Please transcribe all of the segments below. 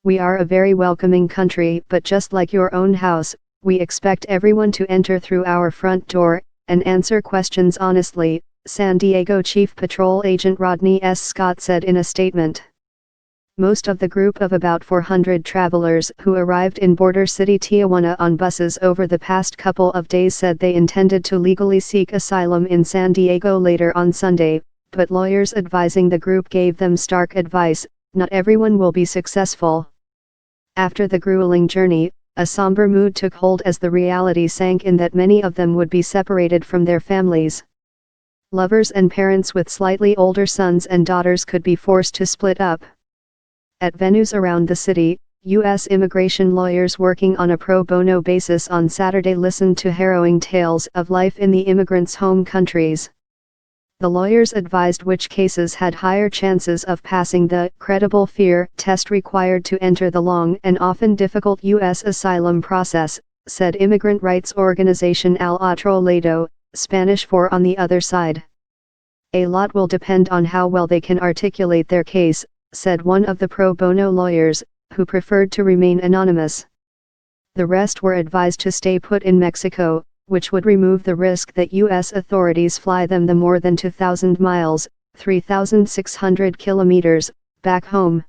We are a very welcoming country, but just like your own house, we expect everyone to enter through our front door, and answer questions honestly, San Diego Chief Patrol Agent Rodney S. Scott said in a statement. Most of the group of about 400 travelers who arrived in border city Tijuana on buses over the past couple of days said they intended to legally seek asylum in San Diego later on Sunday, but lawyers advising the group gave them stark advice: not everyone will be successful. After the grueling journey, a somber mood took hold as the reality sank in that many of them would be separated from their families. Lovers and parents with slightly older sons and daughters could be forced to split up. At venues around the city, U.S. immigration lawyers working on a pro bono basis on Saturday listened to harrowing tales of life in the immigrants' home countries. The lawyers advised which cases had higher chances of passing the credible fear test required to enter the long and often difficult U.S. asylum process, said immigrant rights organization Al Otro Lado, Spanish for on the other side. A lot will depend on how well they can articulate their case, said one of the pro bono lawyers, who preferred to remain anonymous. The rest were advised to stay put in Mexico, which would remove the risk that U.S. authorities fly them the more than 2,000 miles, 3,600 kilometers, back home.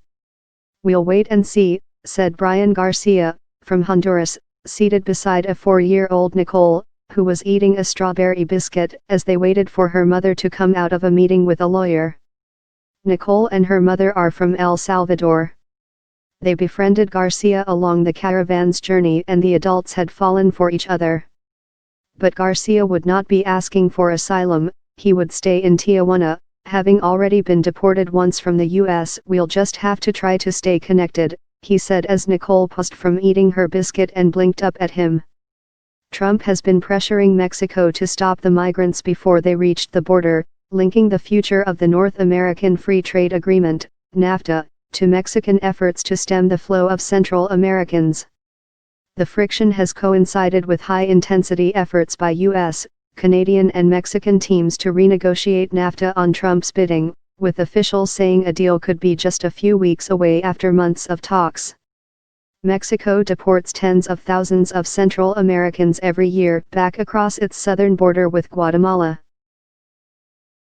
We'll wait and see, said Brian Garcia, from Honduras, seated beside a 4-year-old Nicole, who was eating a strawberry biscuit as they waited for her mother to come out of a meeting with a lawyer. Nicole and her mother are from El Salvador. They befriended Garcia along the caravan's journey and the adults had fallen for each other. But Garcia would not be asking for asylum, he would stay in Tijuana, having already been deported once from the U.S. We'll just have to try to stay connected, he said as Nicole paused from eating her biscuit and blinked up at him. Trump has been pressuring Mexico to stop the migrants before they reached the border, linking the future of the North American Free Trade Agreement, NAFTA, to Mexican efforts to stem the flow of Central Americans. The friction has coincided with high-intensity efforts by U.S., Canadian and Mexican teams to renegotiate NAFTA on Trump's bidding, with officials saying a deal could be just a few weeks away after months of talks. Mexico deports tens of thousands of Central Americans every year back across its southern border with Guatemala.